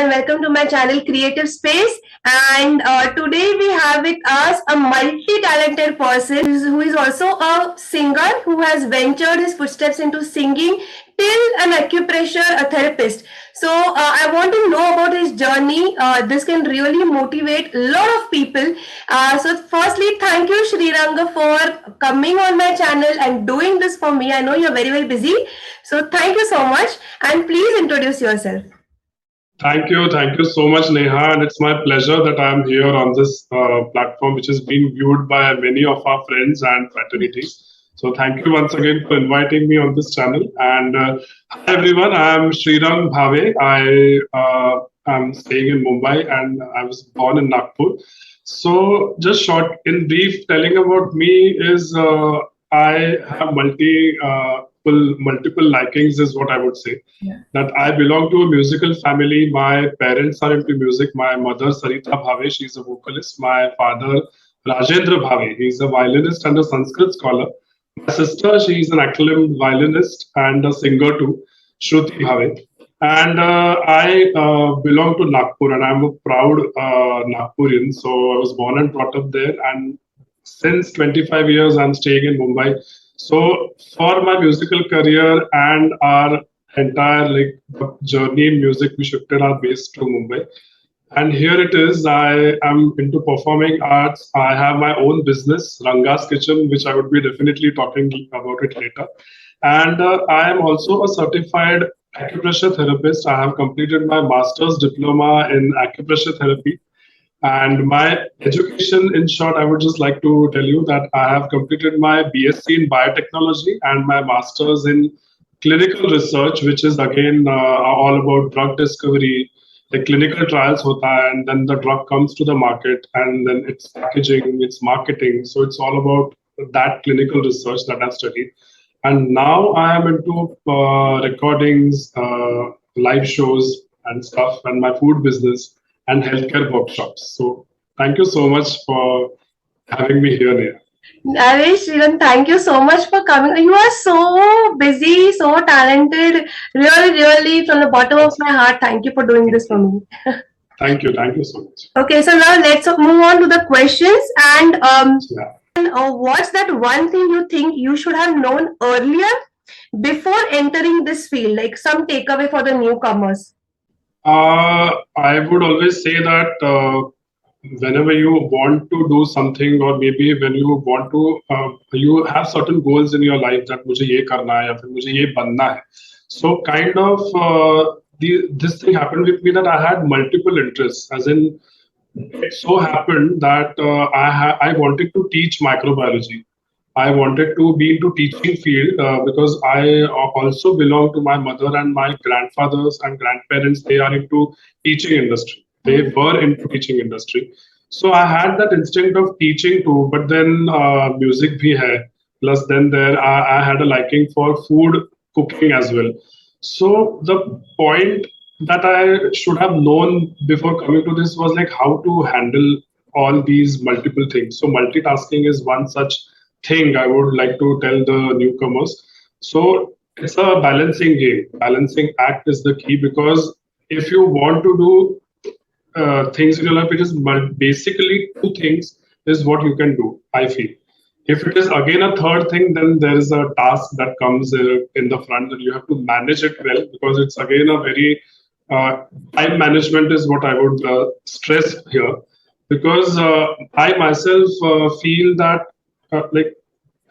and welcome to my channel Creative Space. And today we have with us a multi-talented person who is also a singer who has ventured his footsteps into singing till an acupressure therapist. So I want to know about his journey. This can really motivate a lot of people. So firstly, thank you Shrirang for coming on my channel and doing this for me. I know you're very, very busy. So thank you so much, and please introduce yourself. Thank you so much, Neha, and it's my pleasure that I'm here on this platform, which is being viewed by many of our friends and fraternities. So thank you once again for inviting me on this channel. And hi everyone, I'm Shrirang Bhave. I am staying in Mumbai, and I was born in Nagpur. So just short, in brief, telling about me is I have multiple likings is what I would say. Yeah. That I belong to a musical family. My parents are into music. My mother, Sarita Bhave, she's a vocalist. My father, Rajendra Bhave, he's a violinist and a Sanskrit scholar. My sister, she's an acclaimed violinist and a singer too, Shruti Bhave. And I belong to Nagpur, and I'm a proud Nagpurian. So I was born and brought up there, and since 25 years, I'm staying in Mumbai. So for my musical career and our entire journey in music, we shifted our base to Mumbai. And here it is. I am into performing arts. I have my own business, Ranga's Kitchen, which I would be definitely talking about it later. And I am also a certified acupressure therapist. I have completed my master's diploma in acupressure therapy. And my education, in short, I would just like to tell you that I have completed my BSc in biotechnology and my master's in clinical research, which is again all about drug discovery. The clinical trials hota hai, and then the drug comes to the market, and then it's packaging, it's marketing. So it's all about that clinical research that I've studied. And now I am into recordings, live shows and stuff, and my food business and healthcare workshops. So thank you so much for having me here, Neha. Naresh, Shriram, thank you so much for coming. You are so busy, so talented. Really, really, from the bottom of my heart, thank you for doing this for me. Thank you so much. Okay, so now let's move on to the questions. And Yeah. what's that one thing you think you should have known earlier before entering this field? Like some takeaway for the newcomers. I would always say that whenever you want to do something, or maybe when you want to, you have certain goals in your life that मुझे ये करना है या फिर मुझे ये बनना है. So kind of this thing happened with me that I had multiple interests. As in, it so happened that I wanted to teach microbiology. I wanted to be into teaching field because I also belong to my mother and my grandfathers and grandparents. They are into teaching industry. They were into teaching industry. So I had that instinct of teaching too, but then music bhi hai. Plus then I had a liking for food cooking as well. So the point that I should have known before coming to this was like how to handle all these multiple things. So multitasking is one such thing I would like to tell the newcomers. So it's a balancing game. Balancing act is the key, because if you want to do things in your life, it is basically two things is what you can do, I feel. If it is again a third thing, then there is a task that comes in the front that you have to manage it well, because it's again a very time management is what I would stress here, because I myself feel that like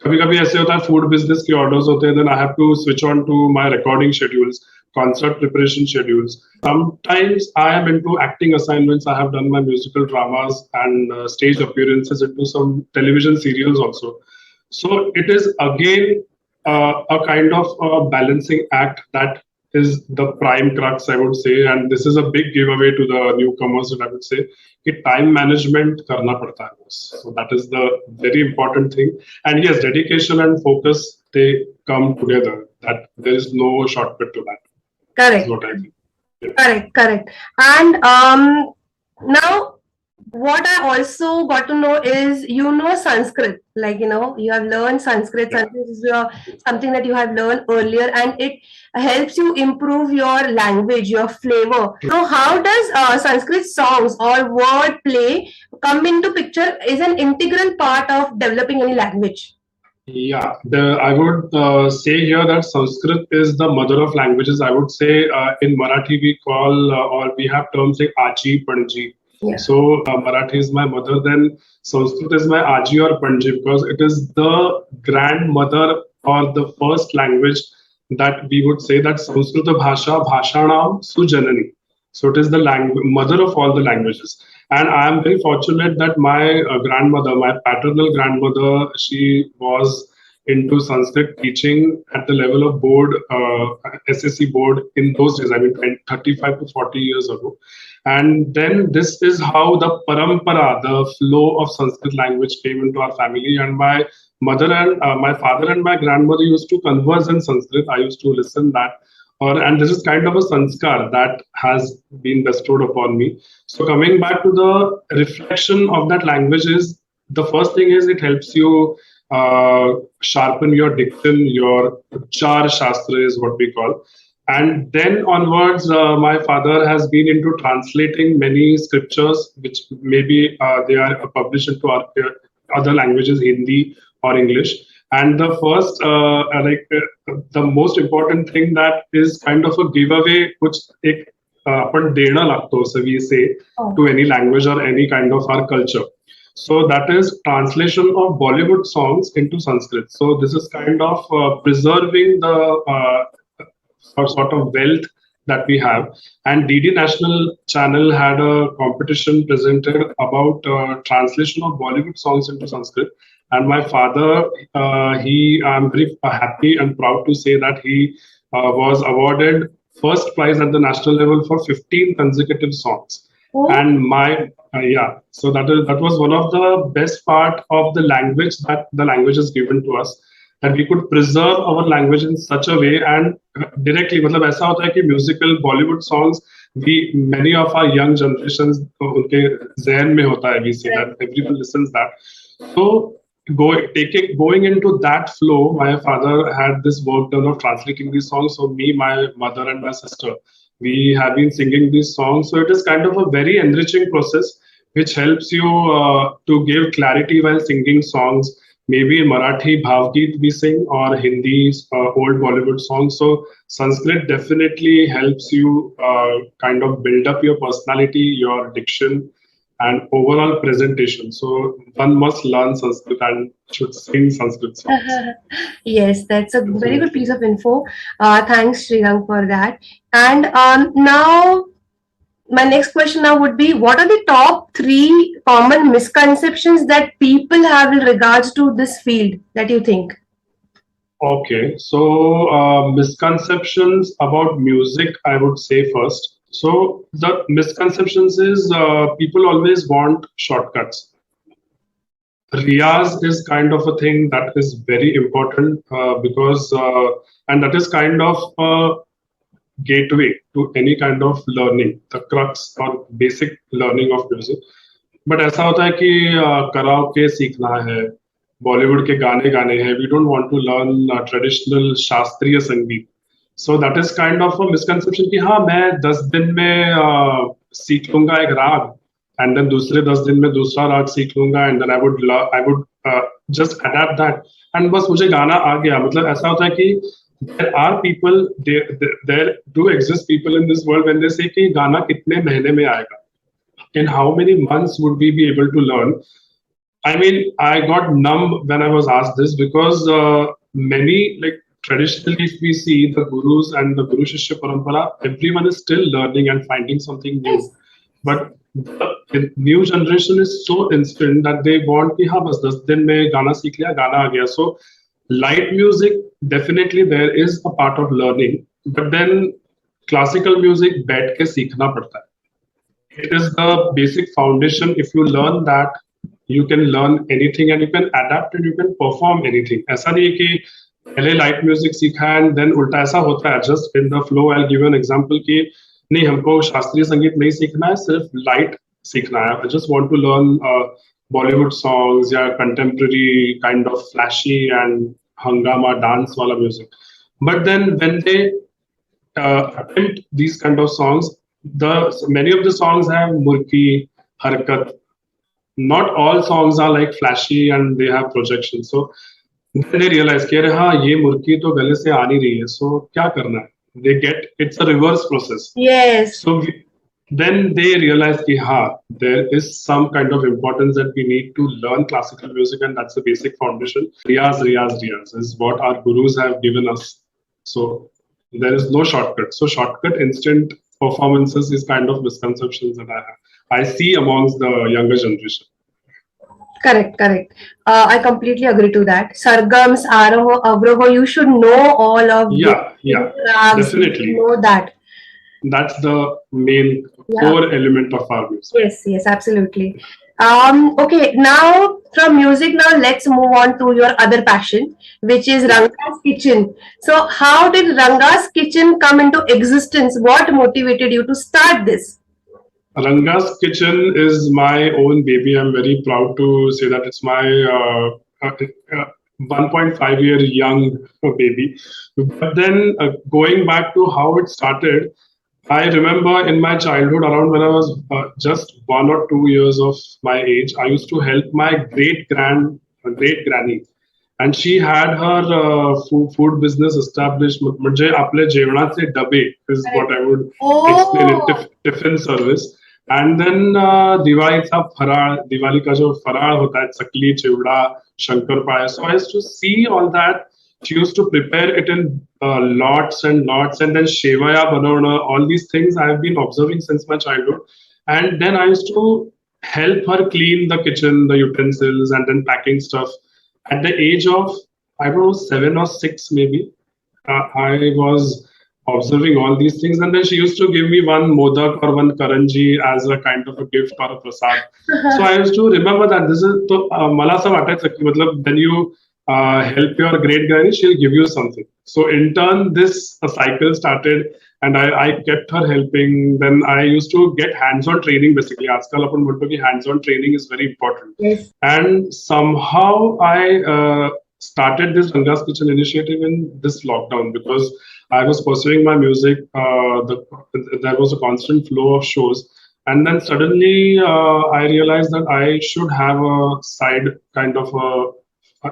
कभी-कभी ऐसे होता है food business के orders होते हैं, then I have to switch on to my recording schedules, concert preparation schedules. Sometimes I am into acting assignments. I have done my musical dramas and stage appearances into some television serials also. So it is again a kind of a balancing act that is the prime crux, I would say, and this is a big giveaway to the newcomers that I would say. कि time management करना पड़ता है बस. So that is the very important thing. And yes, dedication and focus, they come together. That there is no shortcut to that. Correct. That's what I think. Yeah. Correct. And now What I also got to know is, Sanskrit. Like, you have learned Sanskrit. Yeah. Sanskrit is something that you have learned earlier, and it helps you improve your language, your flavor. So, how does Sanskrit songs or word play come into picture? Is an integral part of developing any language. Yeah, I would say here that Sanskrit is the mother of languages. I would say in Marathi we call or we have terms like Aji, Panji. Yeah. So Marathi is my mother, then Sanskrit is my Aji or Panji because it is the grandmother or the first language that we would say that Sanskrita Bhasha Bhashanam Sujanani. So it is the mother of all the languages. And I am very fortunate that my grandmother, my paternal grandmother, she was into Sanskrit teaching at the level of board, SSC board in those days, I mean 35 to 40 years ago. And then this is how the parampara, the flow of Sanskrit language came into our family. And my mother and my father and my grandmother used to converse in Sanskrit. I used to listen that. And this is kind of a sanskar that has been bestowed upon me. So coming back to the reflection of that language is the first thing is it helps you sharpen your diction, your uchar shastra is what we call. And then onwards, my father has been into translating many scriptures, which maybe they are published into other languages, Hindi or English. And the first, the most important thing that is kind of a giveaway, which आपण देणं लागतो, so we say, to any language or any kind of our culture. So that is translation of Bollywood songs into Sanskrit. So this is kind of preserving the sort of wealth that we have. And DD National Channel had a competition presented about translation of Bollywood songs into Sanskrit. And my father, I'm very happy and proud to say that he was awarded first prize at the national level for 15 consecutive songs. Oh. And so that was one of the best part of the language that the language is given to us, that we could preserve our language in such a way. And directly, मतलब ऐसा होता है कि musical Bollywood songs, many of our young generations उनके ज़हन में होता है, we see that everyone listens that. So going into that flow, my father had this work done of translating these songs. So me, my mother, and my sister, we have been singing these songs. So it is kind of a very enriching process, which helps you to give clarity while singing songs. Maybe Marathi Bhavgeet we sing or Hindi old Bollywood songs. So Sanskrit definitely helps you kind of build up your personality, your diction, and overall presentation. So one must learn Sanskrit and should sing Sanskrit songs. Yes, that's a very good piece of info. Thanks, Shrirang, for that. And now, my next question now would be, what are the top 3 common misconceptions that people have in regards to this field that you think? Okay, so misconceptions about music, I would say first. So the misconceptions is people always want shortcuts. Riyaz is kind of a thing that is very important because, and that is kind of a gateway to any kind of learning, the crux or basic learning of music. But ऐसा होता है कि karaoke सीखना है, बॉलीवुड के गाने गाने हैं, we don't want to learn traditional शास्त्रीय संगीत. So that is kind of a misconception कि हाँ मैं 10 दिन में सीख लूंगा एक राग, and then दूसरे 10 दिन में दूसरा राग सीख लूंगा, and then I would just adapt that, and बस मुझे गाना आ गया. मतलब ऐसा होता है कि there are people, there do exist people in this world when they say कि गाना कितने महीने में आएगा, in how many months would we be able to learn? I mean, I got numb when I was asked this because many, like traditionally, if we see the gurus and the Guru Shishya Parampara, everyone is still learning and finding something new. But the new generation is so instant that they want कि हाँ बस 10 दिन में गाना सीख लिया, गाना आ गया. So light music, definitely there is a part of learning, but then classical music बैठ के सीखना पड़ता है. It is the basic foundation. If you learn that, you can learn anything and you can adapt and you can perform anything. ऐसा नहीं है कि पहले light music सीखा and then उल्टा ऐसा होता है. Just in the flow, I'll give you an example कि नहीं हमको शास्त्रीय संगीत नहीं सीखना है, सिर्फ light सीखना है. I just want to learn Bollywood songs या contemporary kind of flashy and hangama dance wala music. But then when they attempt these kind of songs, the many of the songs have murki, harkat. Not all songs are like flashy and they have projection. So then they realize कि अरे हाँ ये मुर्गी तो गले से आ नहीं रही है, so क्या करना है? They get, it's a reverse process. Yes. So then they realize कि हाँ, there is some kind of importance that we need to learn classical music, and that's the basic foundation. Riyaz, riyaz, riyaz is what our gurus have given us. So there is no shortcut. So shortcut instant performances is kind of misconceptions that I see amongst the younger generation. Correct, correct. I completely agree to that. Sargams, Aroho, Avroho, you should know all of Yeah, rags, definitely. know that. That's the main core element of our music. Yes, yes, absolutely. Okay, now from music, now let's move on to your other passion, which is Ranga's Kitchen. So, how did Ranga's Kitchen come into existence? What motivated you to start this? Ranga's Kitchen is my own baby. I'm very proud to say that it's my 1.5-year young baby. But then going back to how it started, I remember in my childhood, around when I was just 1 or 2 years of my age, I used to help my great granny, and she had her food business established. मुझे अपने जेवणाचे डबे is what I would explain it, tiffin service. And then दिवाळीचा फराळ, दिवाली का जो फराळ होता है, चकली, चिवड़ा, शंकरपाळ्या. So I used to see all that. She used to prepare it in lots and lots, and then shevaya banana, all these things I have been observing since my childhood. And then I used to help her clean the kitchen, the utensils, and then packing stuff. At the age of, I don't know, 7 or 6 maybe, I was observing all these things, and then she used to give me one modak or one karanji as a kind of a gift or a prasad. So I used to remember that this is to मला असं वाटायचं की मतलब when you help your great granny, she'll give you something. So in turn, this cycle started, and I kept her helping. Then I used to get hands-on training. Basically, आजकल अपन बोलते हैं कि hands-on training is very important. Yes. And somehow I started this Ranga's Kitchen initiative in this lockdown because I was pursuing my music. There was a constant flow of shows. And then suddenly I realized that I should have a side kind of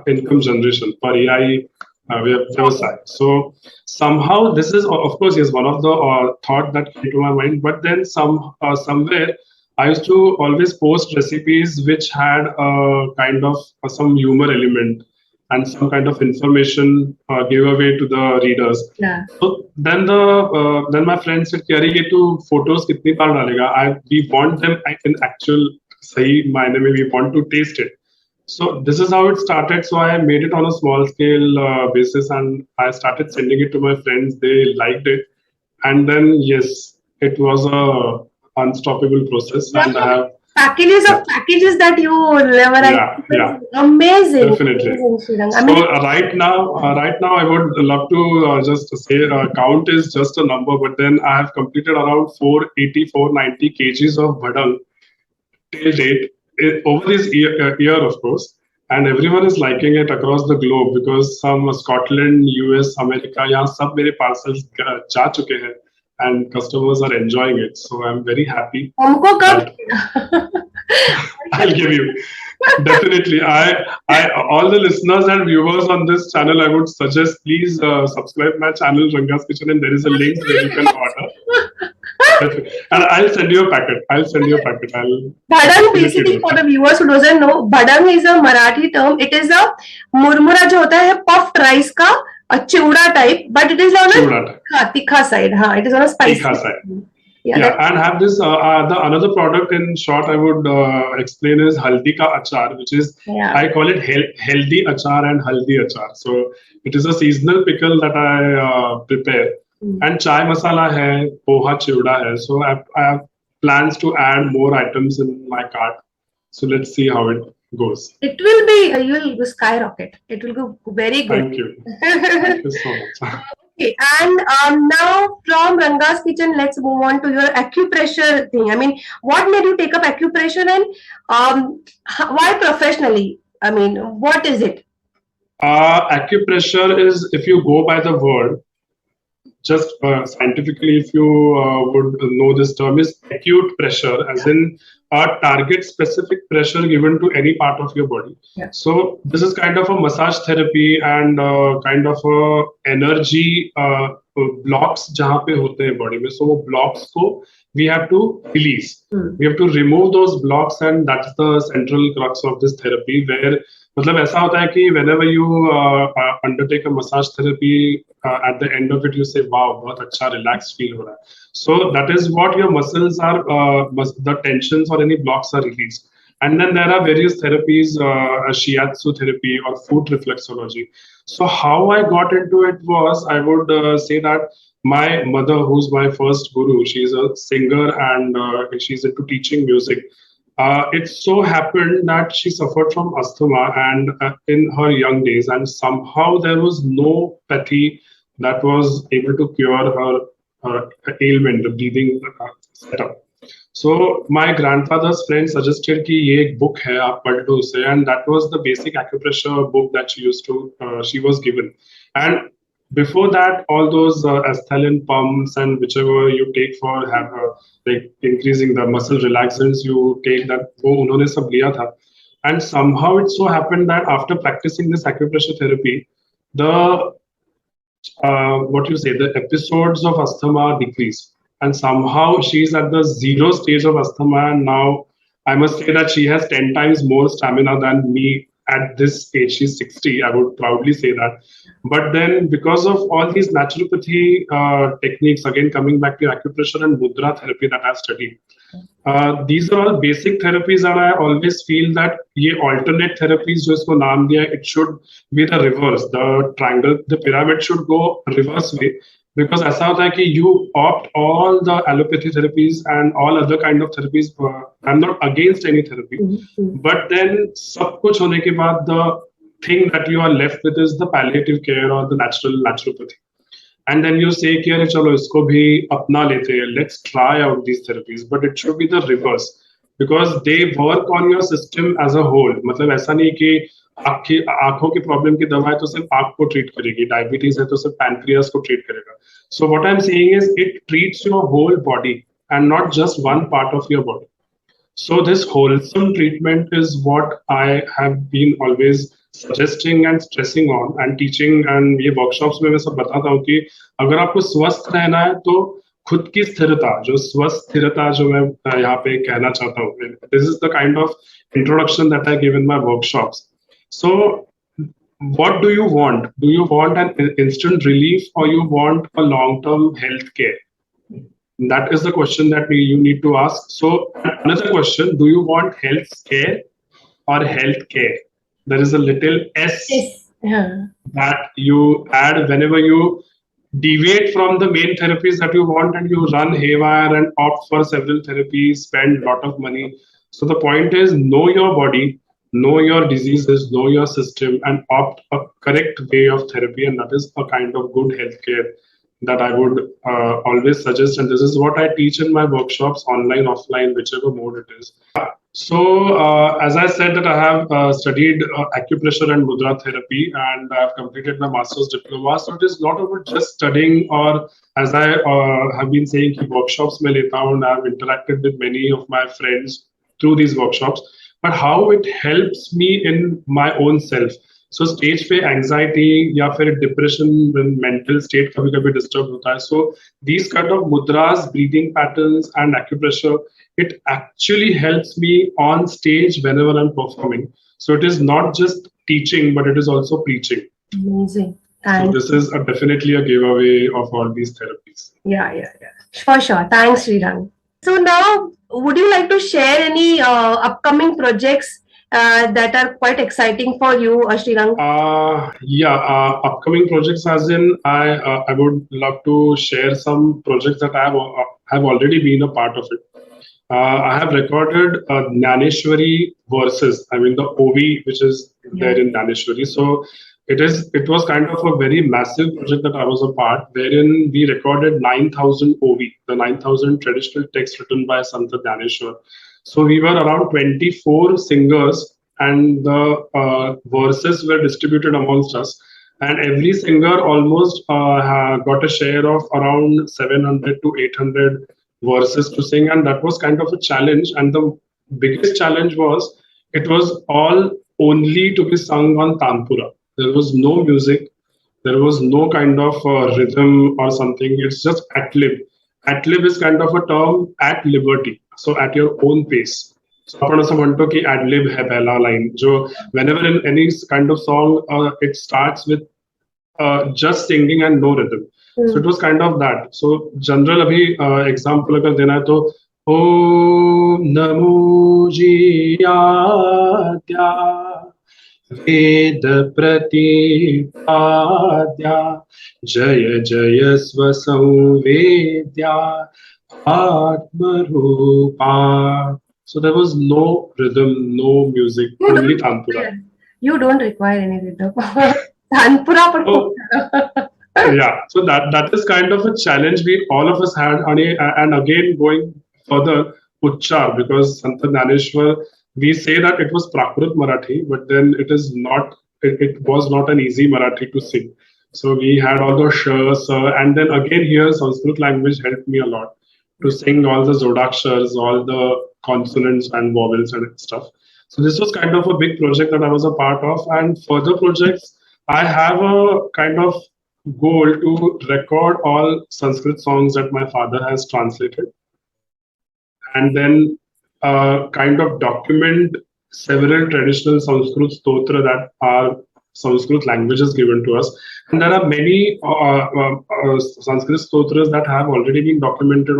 income generation, pariyai vyavasay. So somehow this is, of course, yes, one of the thought that came to my mind. But then somewhere I used to always post recipes which had a kind of some humor element and some kind of information giveaway to the readers. Yeah. So then then my friend said, "Kyari, ye tu photos kitni baar dalega? We want them in actual sahi maine mein. We want to taste it." So this is how it started. So I made it on a small scale basis, and I started sending it to my friends. They liked it, and then yes, it was a unstoppable process. Yeah. And I have packages that you never amazing. Definitely. Amazing, so right now I would love to just say count is just a number, but then I have completed around 480-490 kgs of badang till date over this year, of course. And everyone is liking it across the globe because some Scotland, US, America, यहाँ सब मेरे parcels जा चुके हैं. And customers are enjoying it, so I'm very happy. हमको कब? I'll give you. Definitely. All the listeners and viewers on this channel, I would suggest please subscribe my channel Ranga's Kitchen, and there is a link where you can order. And I'll send you a packet. Badang, basically for the viewers who doesn't know, badang is a Marathi term. It is a murmura जो होता है puffed rice का a chiuda type, but it is on a tikha side. It is on a spicy side. Yeah, and have this the another product in short I would explain is haldi ka achar, which is I call it healthy achar and haldi achar. So it is a seasonal pickle that I prepare. And chai masala hai, poha chiuda hai. So I have plans to add more items in my cart. So let's see how it goes. It will be, you will skyrocket. It will go very good. Thank you. Thank you so much. Okay, and now from Ranga's kitchen, let's move on to your acupressure thing. I mean, what made you take up acupressure, and why professionally? I mean, what is it? Acupressure is, if you go by the word, just scientifically, if you would know this term, is acute pressure, as in a target specific pressure given to any part of your body. Yeah. So this is kind of a massage therapy and kind of a energy blocks jahan pe hote hain body mein. So wo blocks ko we have to release. We have to remove those blocks, and that's the central crux of this therapy, where मतलब ऐसा होता है कि whenever you undertake a massage therapy, at the end of it you say wow, बहुत अच्छा relaxed feel हो रहा है. So that is what your muscles are, the tensions or any blocks are released. And then there are various therapies, shiatsu therapy or foot reflexology. So how I got into it was, I would say that my mother, who's my first guru, she's a singer and she's into teaching music. It so happened that she suffered from asthma and in her young days, and somehow there was no pathy that was able to cure her ailment, the breathing setup. So my grandfather's friend suggested कि ये एक book है, आप पढ़ लो उसे, and that was the basic acupressure book that she was given. And before that, all those asthalin pumps and whichever you take for like increasing the muscle relaxants you take, that वो उन्होंने सब लिया था. And somehow it so happened that after practicing this acupressure therapy, the what you say, the episodes of asthma decrease, and somehow she's at the zero stage of asthma, and now I must say that she has 10 times more stamina than me at this age. She's 60, I would proudly say that. But then because of all these naturopathy techniques, again coming back to acupressure and mudra therapy that I've studied, these are all basic therapies, and I always feel that ये alternate therapies जो इसको नाम दिया, it should be the reverse. The triangle, the pyramid should go reverse way, because ऐसा होता है कि you opt all the allopathy therapies and all other kind of therapies. I'm not against any therapy, but then सब कुछ होने के बाद the thing that you are left with is the palliative care or the naturopathy. And then you say कि अरे चलो इसको भी अपना लेते हैं, let's try out these therapies, but it should be the reverse, because they work on your system as a whole. मतलब ऐसा नहीं कि आपकी आंखों की प्रॉब्लम की दवा है तो सिर्फ आंख को ट्रीट करेगी, डायबिटीज है तो सिर्फ पैनक्रियास को ट्रीट करेगा. So what I'm saying is it treats your whole body and not just one part of your body. So this wholesome treatment is what I have been always suggesting and stressing on and teaching, and ये workshops में मैं सब बताता हूँ कि अगर आपको स्वस्थ रहना है तो खुद की स्थिरता, जो स्वस्थ स्थिरता जो मैं यहाँ पे कहना चाहता हूँ, this is the kind of introduction that I give in my workshops. So what do you want? Do you want an instant relief, or you want a long-term health care? That is the question that you need to ask. So another question, do you want health care or health care? There is a little S that you add whenever you deviate from the main therapies that you want and you run haywire and opt for several therapies, spend a lot of money. So the point is, know your body, know your diseases, know your system, and opt a correct way of therapy. And that is a kind of good healthcare that I would always suggest. And this is what I teach in my workshops, online, offline, whichever mode it is. So as I said that I have studied acupressure and mudra therapy, and I have completed my master's diploma. So it is not about just studying, or as I have been saying, workshops mein leta hu, and I have interacted with many of my friends through these workshops, but how it helps me in my own self. So stage पे anxiety या फिर depression, when mental state कभी-कभी disturb होता है. So these kind of mudras, breathing patterns, and acupressure, it actually helps me on stage whenever I'm performing. So it is not just teaching, but it is also preaching. Amazing. So this is definitely a giveaway of all these therapies. Yeah. For sure. Thanks, Shrirang. So now, would you like to share any upcoming projects that are quite exciting for you, Shrirang? Upcoming projects, as in I would love to share some projects that I have already been a part of it. I have recorded Jnaneshwari verses, I mean the OV which is there in Jnaneshwari. So It was kind of a very massive project that I was a part, wherein we recorded 9,000 OV, the 9,000 traditional texts written by Sant Dhaneshwar. So we were around 24 singers, and the verses were distributed amongst us. And every singer almost got a share of around 700 to 800 verses to sing, and that was kind of a challenge. And the biggest challenge was it was all only to be sung on tanpura. There was no music. There was no kind of rhythm or something. It's just ad lib. Ad lib is kind of a term at liberty. So at your own pace. So आपण असं म्हणतो की ad lib है पहला line. जो whenever in any kind of song, it starts with just singing and no rhythm. So it was kind of that. So general अभी example अगर देना है तो Om Namo Jiyadya वेद प्रतिपाद्या जय जय स्वसंवेद्या आत्मरूपा. So there was no rhythm, no music, only tanpura. You don't require any rhythm. Tanpura, so, yeah, so that is kind of a challenge we all of us had, and again going further, Uchchar, because Sant Dhaneshwar, we say that it was Prakrit Marathi, but then it is not. It was not an easy Marathi to sing. So we had all the sh, sa, and then again here Sanskrit language helped me a lot to sing all the zodakshars, all the consonants and vowels and stuff. So this was kind of a big project that I was a part of, and further projects. I have a kind of goal to record all Sanskrit songs that my father has translated, and then kind of document several traditional Sanskrit stotra that are Sanskrit languages given to us. And there are many Sanskrit stotras that have already been documented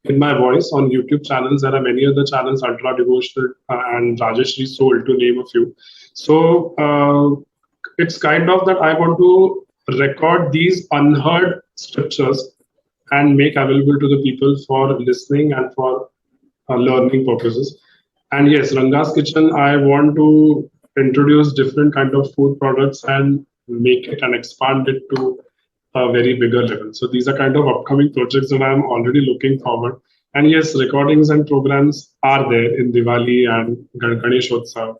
in my voice on YouTube channels. There are many other channels, Ultra Devotional and Rajeshri Soul, to name a few. So it's kind of that I want to record these unheard scriptures and make available to the people for listening and for learning purposes. And yes, Ranga's Kitchen, I want to introduce different kind of food products and make it and expand it to a very bigger level. So these are kind of upcoming projects that I'm already looking forward. And yes, recordings and programs are there in Diwali and Ganeshotsav.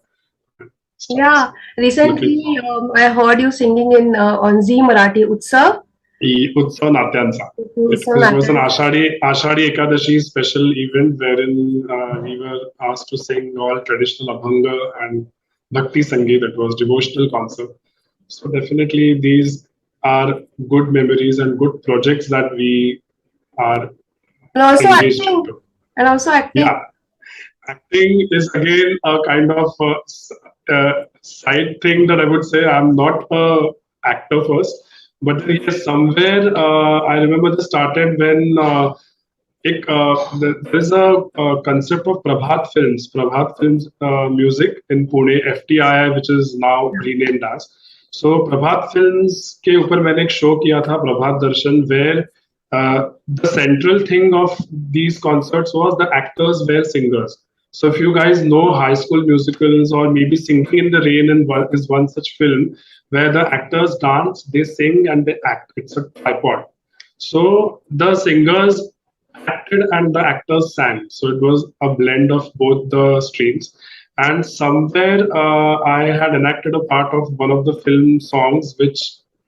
Yeah, recently I heard you singing in on Zee Marathi Utsav. Utsav Natyansa. It was an Ashadi Ekadashi special event wherein we were asked to sing all traditional Abhanga and Bhakti Sangeet. That was devotional concert. So definitely these are good memories and good projects that we are engaged into. And also acting. Yeah, acting is again a kind of side thing that I would say. I'm not a actor first. But yes, somewhere I remember this started when there is a concept of Prabhat Films music in Pune, FTI, which is now renamed as. So Prabhat Films के ऊपर मैंने एक show किया था, Prabhat Darshan, where the central thing of these concerts was the actors were singers. So if you guys know High School Musicals or maybe Singing in the Rain is one such film where the actors dance, they sing and they act. It's a tripod. So the singers acted and the actors sang. So it was a blend of both the streams. And somewhere I had enacted a part of one of the film songs which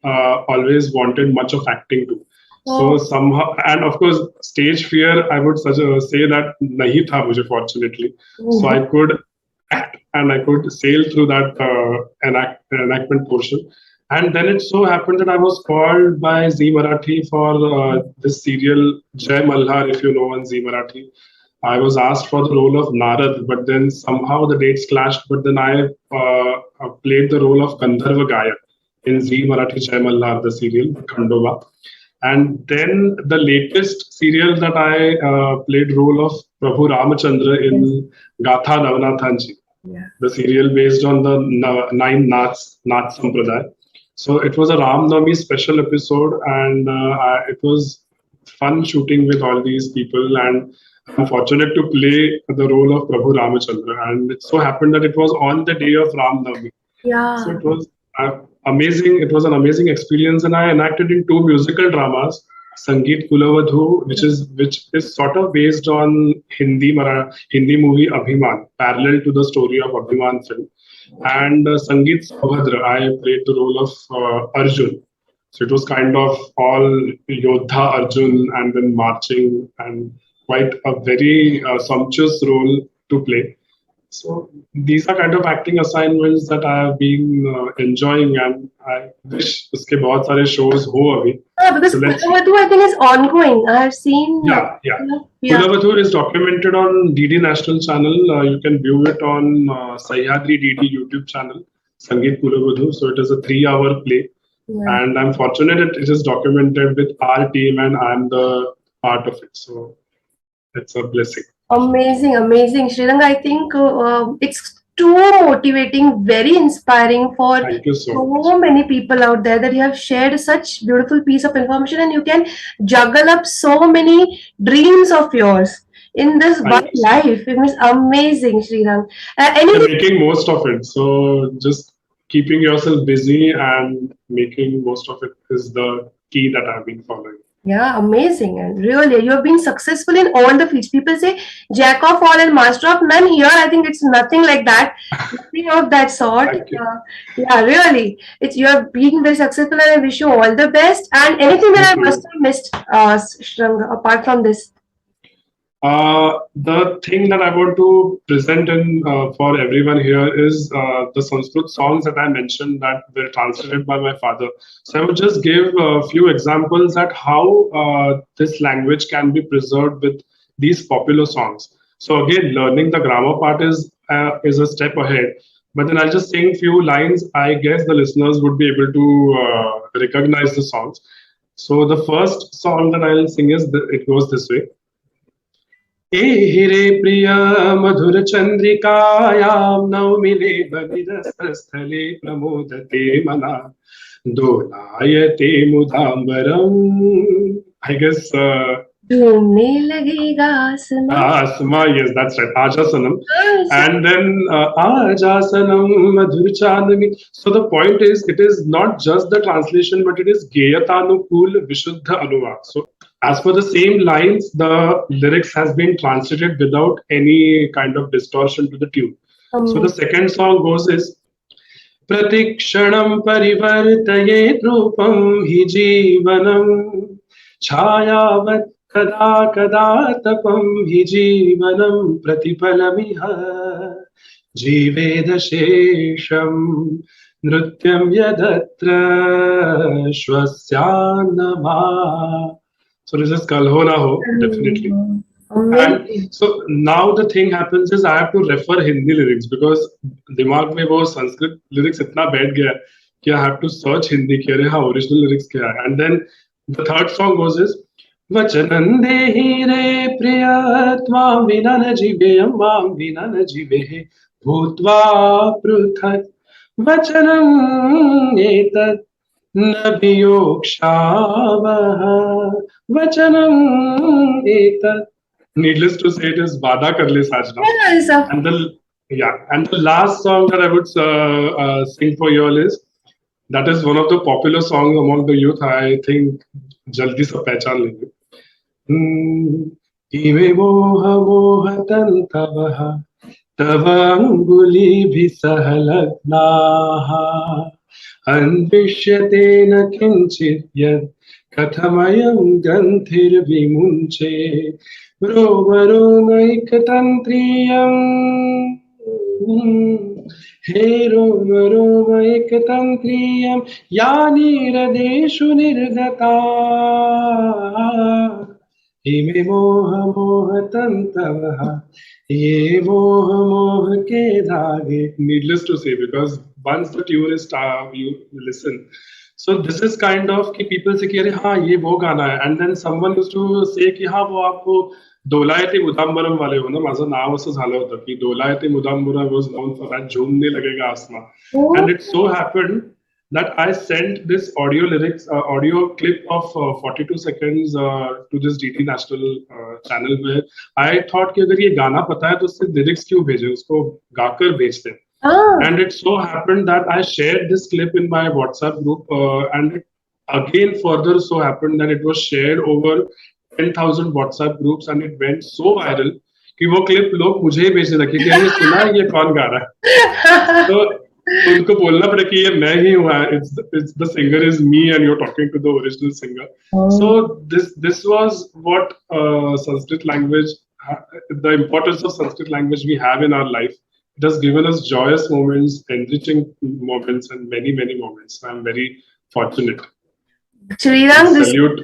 always wanted much of acting to. So somehow, and of course, stage fear, I would say that nahi tha mujhe, fortunately. So I could act and I could sail through that enactment portion. And then it so happened that I was called by Zee Marathi for this serial Jai Malhar, if you know, on Zee Marathi. I was asked for the role of Narad, but then somehow the dates clashed. But then I played the role of Gandharva Gayak in Zee Marathi Jai Malhar, the serial, Khandova. And then the latest serial that I played role of Prabhu Ramachandra in Gatha Navnathanji, the serial based on the 9 Nath Sampradaya. So it was a Ram Navami special episode, and it was fun shooting with all these people. And I'm fortunate to play the role of Prabhu Ramachandra. And it so happened that it was on the day of Ram Navami. Yeah. So it was amazing. It was an amazing experience, and I enacted in two musical dramas. Sangeet Kulavadhu, which is sort of based on Hindi movie Abhiman, parallel to the story of Abhiman film, and Sangeet Saubhadra. I played the role of Arjun. So it was kind of all Yodha Arjun and then marching, and quite a very sumptuous role to play. So these are kind of acting assignments that I have been enjoying, and I wish uske bahut sare shows ho abhi. Yeah, because So let's Kulavadu, I think, is ongoing. I have seen. yeah. Yeah. Kulavadhu is documented on DD National Channel. You can view it on Sahyadri DD YouTube channel, Sangeet Kulavadhu. So it is a 3-hour play, Yeah. and I'm fortunate that it is documented with our team, and I'm the part of it. So it's a blessing. Amazing, amazing, Shrirang. I think it's too motivating, very inspiring for Thank you so much. so many people out there that you have shared such beautiful piece of information, and you can juggle up so many dreams of yours in this Thank one you so much. life. It was amazing, Shrirang. And Anything? making most of it. So just keeping yourself busy and making most of it is the key that I've been following. Yeah, amazing. And really, you have been successful in all the fields. People say jack of all and master of none. Here, I think it's nothing like that. Nothing of that sort. Thank you. Yeah, really. It's you have been very successful, and I wish you all the best. And anything that I Thank must you. have missed, Shranga, apart from this. The thing that I want to present in for everyone here is the Sanskrit songs that I mentioned that were translated by my father. So I would just give a few examples at how this language can be preserved with these popular songs. So again, learning the grammar part is a step ahead. But then I'll just sing few lines. I guess the listeners would be able to recognize the songs. So the first song that I'll sing it goes this way. हिरे प्रिय मधुर चंद्रिकायां नवमिले बलिरस्थले प्रमोदते मना दोलायते मुदाम्बरम्. I guess झूमने लगेगा आसमां. Asma, yes, that's right. Ajasanam. And then Ajasanam Madhur Chandami. So the point is, it is not just the translation, but it is Geyatanukul Vishuddha Anuvad. So as per the same lines, the lyrics has been translated without any kind of distortion to the tune. So the second song goes is Pratikshanam Parivartayet Rupam Hi Jeevanam Chayavat kada kada tapam hi jeevanam pratipalamiha jeeveda shesham nrutyam yadatra shwasyanama. So this is Kalhona Ho, definitely. And so now the thing happens is I have to refer Hindi lyrics because दिमाग में वो Sanskrit lyrics इतना बैठ गया कि I have to search Hindi कि अरे हाँ original lyrics क्या है. And then the third song goes is वचनं देहि रे प्रिय त्वां विना न जीवेयं मां विना न जीवेः भूत्वा पृथक् वचनं एतत् न वियोक्ष्यावः वचनं एतत्. Needless to say, it is वादा कर ले साजना. And the last song that I would sing for you all is that is one of the popular songs among the youth. I think जल्दी से पहचान लेंगे. इमे मोह मोह तन्तवः तव अंगुलीभिः सहलग्नाः अन्विष्यते न किञ्चित् यत् कथमयं ग्रन्थिर्विमुञ्चे रोम रोमैकतन्त्रीयम् हे रोम रोमैकतन्त्रीयं यानिरदेषु निर्गता इमे मोह मोह तन्तवः ये मोह मोह के धागे. Needless to say, because once the tune is you listen. So this is kind of कि people say कि अरे हाँ ये वो गाना है, and then someone used to say कि हाँ वो आपको दोलायते मुदाम्बरम वाले हो ना. माझं नाव असं झालं होतं की दोलायते मुदाम्बरम was known for that झूमने लगेगा आसमां. And it so happened that I sent this audio clip of 42 seconds to this DT National channel where I thought कि अगर ये गाना पता है तो उससे lyrics क्यों भेजे, उसको गाकर भेजते हैं. Ah. And it so happened that I shared this clip in my WhatsApp group, and it again further so happened that it was shared over 10,000 WhatsApp groups, and it went so viral कि वो clip लोग मुझे ही भेजने लगे कि ये सुना है, ये कौन गा रहा है. तो उनको बोलना पड़ा कि ये मैं ही हूँ. It's the singer is me and you're talking to the original singer. So this was what Sanskrit language, the importance of Sanskrit language we have in our life. It has given us joyous moments, enriching moments, and many moments. I'm very fortunate. Shrirang, Salute.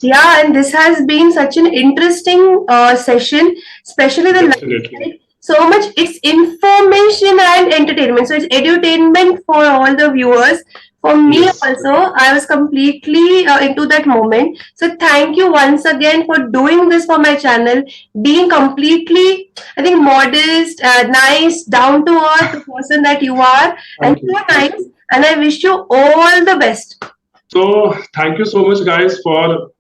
Yeah, and this has been such an interesting session, especially the Definitely. so much. It's information and entertainment, so it's edutainment for all the viewers. For me Yes. also, I was completely into that moment. So thank you once again for doing this for my channel, being completely, I think, modest, nice, down to earth person that you are, and Thank you. so nice. And I wish you all the best. So thank you so much, guys, for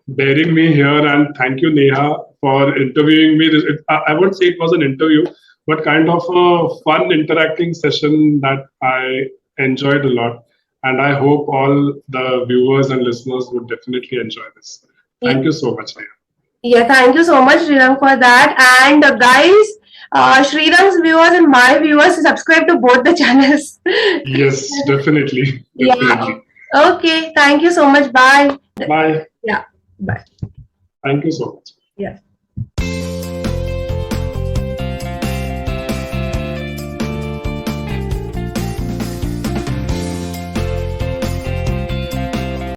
bearing me here, and thank you, Neha, for interviewing me. I won't say it was an interview, but kind of a fun interacting session that I enjoyed a lot, and I hope all the viewers and listeners would definitely enjoy this. Thank you so much, Neha. Yeah, thank you so much, Shrirang, for that. And guys, Shrirang's viewers and my viewers, subscribe to both the channels. Yes, definitely. Yeah. Okay. Thank you so much. Bye. Bye. Yeah. Bye. Thank you so much. Yeah.